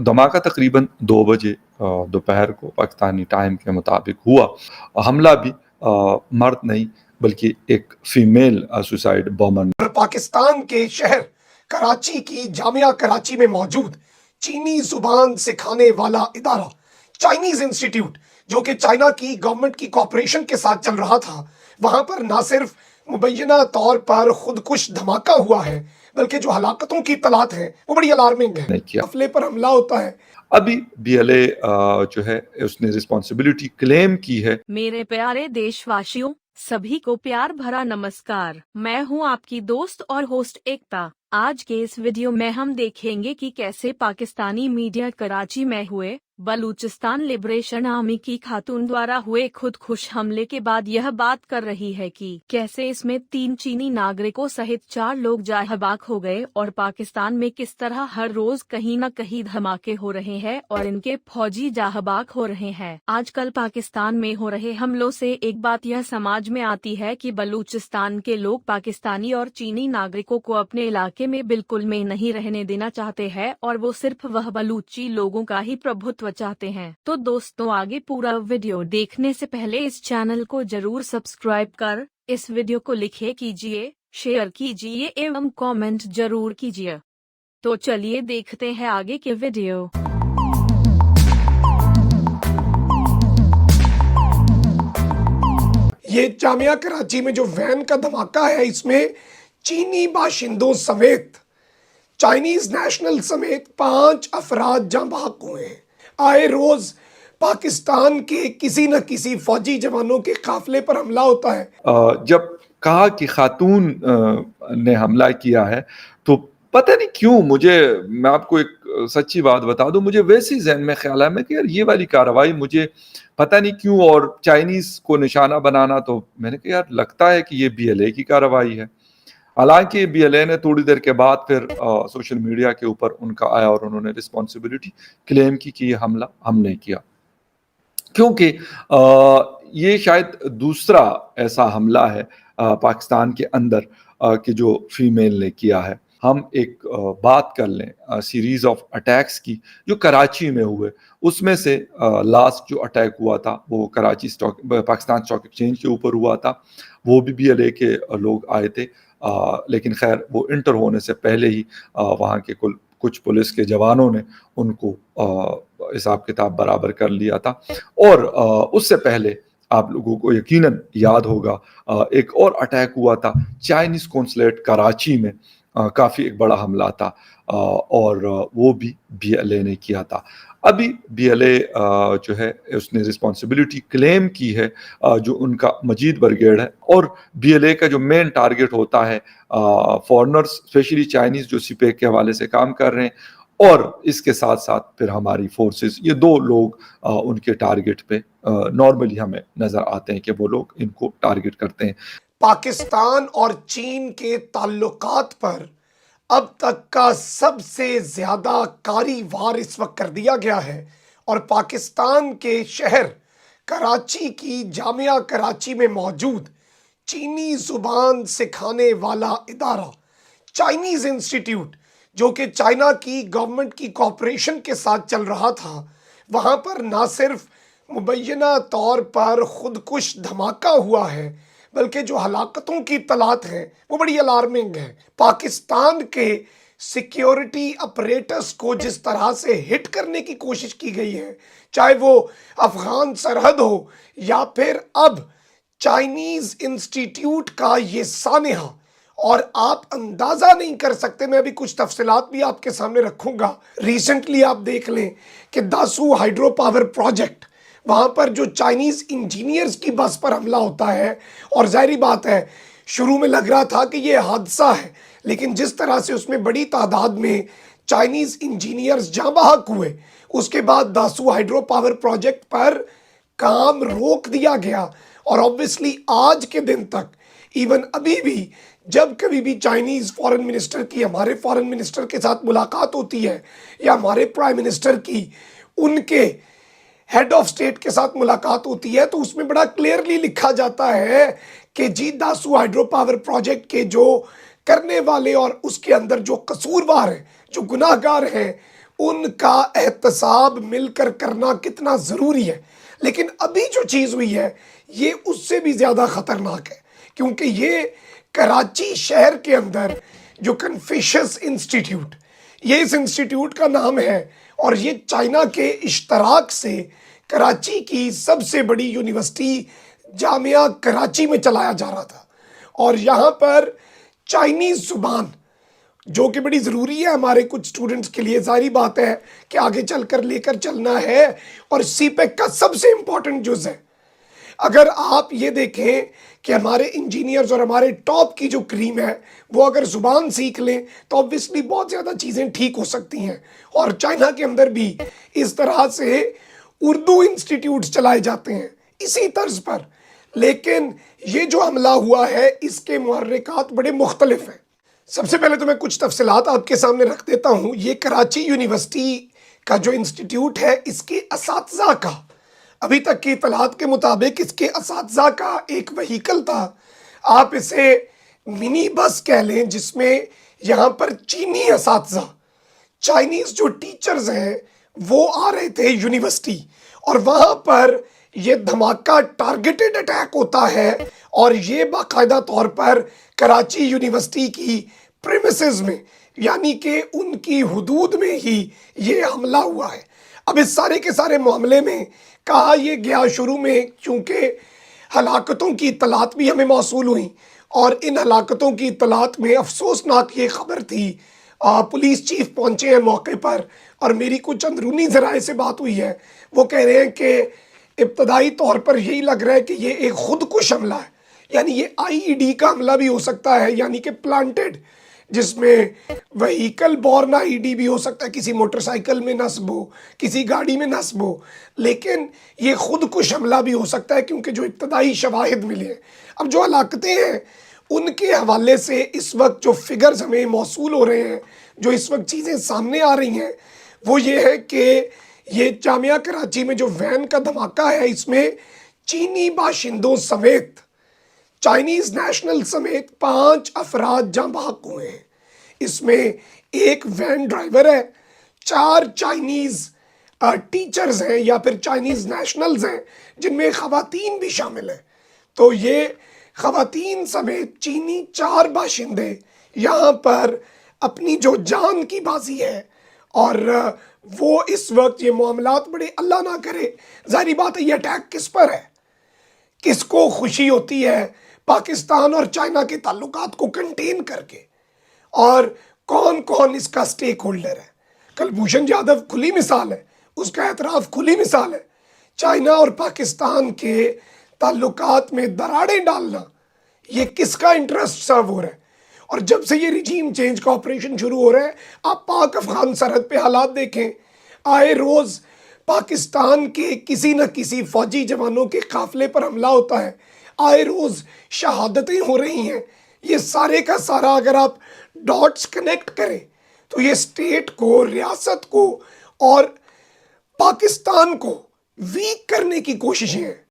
धमाका तकरीबन 2 बजे दोपहर को पाकिस्तानी टाइम के मुताबिक हुआ। हमला भी मर्द नहीं बल्कि एक फीमेल सुसाइड बॉम्बर पाकिस्तान के शहर कराची की जामिया कराची में मौजूद चीनी जुबान सिखाने वाला इदारा चाइनीज इंस्टीट्यूट, जो कि चाइना की गवर्नमेंट की कॉपरेशन के साथ चल रहा था, वहां पर ना सिर्फ मुबैना तौर पर खुदकुश धमाका हुआ है, बल्कि जो हलाकतों की तलात है वो बड़ी अलार्मिंग है। काफिले पर हमला होता है। अभी बीएलए जो है उसने रिस्पॉन्सिबिलिटी क्लेम की है। मेरे प्यारे देशवासियों, सभी को प्यार भरा नमस्कार। मैं हूं आपकी दोस्त और होस्ट एकता। आज के इस वीडियो में हम देखेंगे कि कैसे पाकिस्तानी मीडिया कराची में हुए बलूचिस्तान लिबरेशन आर्मी की खातून द्वारा हुए खुदकुश हमले के बाद यह बात कर रही है कि कैसे इसमें 3 चीनी नागरिकों सहित 4 लोग जाहबाक हो गए और पाकिस्तान में किस तरह हर रोज कहीं न कहीं धमाके हो रहे हैं और इनके फौजी जाहबाक हो रहे हैं। आजकल पाकिस्तान में हो रहे हमलों से एक बात यह समाज में आती है कि बलूचिस्तान के लोग पाकिस्तानी और चीनी नागरिकों को अपने इलाके में बिल्कुल में नहीं रहने देना चाहते हैं और वो सिर्फ वह बलूची लोगों का ही प्रभुत्व चाहते हैं। तो दोस्तों, आगे पूरा वीडियो देखने से पहले इस चैनल को जरूर सब्सक्राइब कर इस वीडियो को लिखे कीजिए, शेयर कीजिए एवं कमेंट जरूर कीजिए। तो चलिए देखते हैं आगे के वीडियो। ये जामिया कराची में जो वैन का धमाका है, इसमें चीनी बाशिंदों समेत चाइनीज नेशनल समेत 5 अफराद जाँ बहक हुए हैं। आए रोज पाकिस्तान के किसी न किसी फौजी जवानों के काफिले पर हमला होता है। जब कहा कि खातून ने हमला किया है तो पता नहीं क्यों मैं आपको एक सच्ची बात बता दूं, मुझे वैसे ही जहन में ख्याल है कि यार ये वाली कार्रवाई मुझे पता नहीं क्यों, और चाइनीज को निशाना बनाना, तो मैंने कहा यार लगता है कि ये बीएलए की कार्रवाई है। हालांकि बीएलए ने थोड़ी देर के बाद फिर सोशल मीडिया के ऊपर उनका आया और उन्होंने रिस्पॉन्सिबिलिटी क्लेम की कि ये हमला हमने किया, क्योंकि ये शायद दूसरा ऐसा हमला है पाकिस्तान के अंदर कि जो फीमेल ने किया है। हम एक बात कर लें सीरीज ऑफ अटैक्स की जो कराची में हुए, उसमें से लास्ट जो अटैक हुआ था वो कराची पाकिस्तान स्टॉक एक्सचेंज के ऊपर हुआ था। वो भी बीएलए के लोग आए थे, लेकिन खैर वो इंटर होने से पहले ही वहाँ के कुछ पुलिस के जवानों ने उनको हिसाब किताब बराबर कर लिया था। और उससे पहले आप लोगों को यकीनन याद होगा एक और अटैक हुआ था चाइनीज कॉन्सुलेट कराची में, काफ़ी एक बड़ा हमला था और वो भी बीएलए ने किया था। अभी बीएलए जो है उसने रिस्पॉन्सिबिलिटी क्लेम की है, जो उनका मजीद ब्रिगेड है, और बीएलए का जो मेन टारगेट होता है फॉरेनर्स स्पेशली चाइनीज जो सिपेक के हवाले से काम कर रहे हैं, और इसके साथ साथ फिर हमारी फोर्सेस, ये 2 लोग उनके टारगेट पे नॉर्मली हमें नजर आते हैं कि वो लोग इनको टारगेट करते हैं। पाकिस्तान और चीन के ताल्लुकात पर अब तक का सबसे ज्यादा कारी वार इस वक्त कर दिया गया है और पाकिस्तान के शहर कराची की जामिया कराची में मौजूद चीनी जुबान सिखाने वाला इदारा चाइनीज इंस्टीट्यूट, जो कि चाइना की गवर्नमेंट की कॉपरेशन के साथ चल रहा था, वहां पर ना सिर्फ मुबैना तौर पर खुदकुश धमाका हुआ है, बल्कि जो हलाकतों की तलात है वो बड़ी अलार्मिंग है। पाकिस्तान के सिक्योरिटी अपरेटर्स को जिस तरह से हिट करने की कोशिश की गई है, चाहे वो अफगान सरहद हो या फिर अब चाइनीज इंस्टीट्यूट का ये सानिहा, और आप अंदाजा नहीं कर सकते। मैं अभी कुछ तफसीलात भी आपके सामने रखूंगा। रिसेंटली आप देख लें कि दासू हाइड्रो पावर प्रोजेक्ट, वहां पर जो चाइनीज इंजीनियर्स की बस पर हमला होता है, और जाहिर बात है शुरू में लग रहा था कि ये हादसा है, लेकिन जिस तरह से उसमें बड़ी तादाद में चाइनीज इंजीनियर्स जाँ बहक हुए, उसके बाद दासू हाइड्रो पावर प्रोजेक्ट पर काम रोक दिया गया। और ऑब्वियसली आज के दिन तक, इवन अभी भी जब कभी भी चाइनीज फॉरेन मिनिस्टर की हमारे फॉरेन मिनिस्टर के साथ मुलाकात होती है या हमारे प्राइम मिनिस्टर की उनके हेड ऑफ स्टेट के साथ मुलाकात होती है, तो उसमें बड़ा क्लियरली लिखा जाता है कि जी दासू हाइड्रो पावर प्रोजेक्ट के जो करने वाले और उसके अंदर जो कसूरवार हैं, जो गुनाहगार हैं, उनका एहतसाब मिलकर करना कितना ज़रूरी है। लेकिन अभी जो चीज़ हुई है ये उससे भी ज़्यादा ख़तरनाक है, क्योंकि ये कराची शहर के अंदर जो कन्फ्यूशियस इंस्टीट्यूट, ये इस इंस्टीट्यूट का नाम है और ये चाइना के इश्तराक से कराची की सबसे बड़ी यूनिवर्सिटी जामिया कराची में चलाया जा रहा था। और यहाँ पर चाइनीज़ ज़ुबान जो कि बड़ी ज़रूरी है हमारे कुछ स्टूडेंट्स के लिए, जाहिर बात है कि आगे चलकर लेकर चलना है और सीपेक का सबसे इम्पॉर्टेंट जुज़ है। अगर आप ये देखें कि हमारे इंजीनियर्स और हमारे टॉप की जो क्रीम है वो अगर ज़ुबान सीख लें तो ऑब्वियसली बहुत ज़्यादा चीज़ें ठीक हो सकती हैं। और चाइना के अंदर भी इस तरह से उर्दू इंस्टीट्यूट्स चलाए जाते हैं इसी तर्ज पर। लेकिन ये जो हमला हुआ है इसके मुहर्रिकात बड़े मुख्तलिफ हैं। सबसे पहले तो मैं कुछ तफसीलात आपके सामने रख देता हूँ। ये कराची यूनिवर्सिटी का जो इंस्टीट्यूट है इसके असातिज़ा का, अभी तक की इतलात के मुताबिक इसके असातिज़ा का एक व्हीकल था, आप इसे मिनी बस कह लें, जिसमें यहाँ पर चीनी असातिज़ा, चाइनीज़ जो टीचर्स हैं वो आ रहे थे यूनिवर्सिटी, और वहाँ पर ये धमाका टारगेटेड अटैक होता है और ये बाकायदा तौर पर कराची यूनिवर्सिटी की प्रीमिसेस में, यानी कि उनकी हुदूद में ही ये हमला हुआ है। अब इस सारे के सारे मामले में कहा यह गया शुरू में, चूँकि हलाकतों की इतलात भी हमें मौसूल हुई और इन हलाकतों की इतलात में अफसोसनाक ये खबर थी, पुलिस चीफ पहुँचे हैं मौके पर और मेरी कुछ अंदरूनी ज़राए से बात हुई है, वो कह रहे हैं कि इब्तदाई तौर पर यही लग रहा है कि ये एक खुदकुश हमला है, यानी ये आईईडी का हमला भी हो सकता है, यानी कि प्लांटेड, जिसमें व्हीकल बॉर्न आईईडी भी हो सकता है, किसी मोटरसाइकिल में नस्ब हो, किसी गाड़ी में नस्ब हो, लेकिन ये खुदकुश हमला भी हो सकता है क्योंकि जो इब्तदाई शवाहिद मिले हैं। अब जो हलाकतें हैं उनके हवाले से इस वक्त जो फिगर्स हमें मौसूल हो रहे हैं, जो इस वक्त चीज़ें सामने आ रही हैं, वो ये है कि ये जामिया कराची में जो वैन का धमाका है इसमें चीनी बाशिंदों समेत, चाइनीज़ नेशनल समेत 5 अफराद जाँ बहक हुए हैं। इसमें एक वैन ड्राइवर है, 4 चाइनीज़ टीचर्स हैं या फिर चाइनीज़ नेशनल्स हैं, जिनमें ख़वातीन भी शामिल हैं। तो ये ख़वातीन समेत चीनी 4 बाशिंदे यहाँ पर अपनी जो जान की बाजी है, और वो इस वक्त ये मामलात बड़े, अल्लाह ना करे, ज़ाहिर बात है ये अटैक किस पर है, किसको खुशी होती है पाकिस्तान और चाइना के ताल्लुकात को कंटेन करके, और कौन कौन इसका स्टेक होल्डर है। कुलभूषण जाधव खुली मिसाल है, उसका एतराफ़ खुली मिसाल है। चाइना और पाकिस्तान के ताल्लुकात में दरारें डालना, ये किसका इंटरेस्ट सर्व हो रहा है। और जब से ये रिजीम चेंज का ऑपरेशन शुरू हो रहा है, आप पाक अफगान सरहद पे हालात देखें, आए रोज़ पाकिस्तान के किसी न किसी फौजी जवानों के काफिले पर हमला होता है, आए रोज़ शहादतें हो रही हैं। ये सारे का सारा अगर आप डॉट्स कनेक्ट करें तो ये स्टेट को, रियासत को और पाकिस्तान को वीक करने की कोशिशें हैं।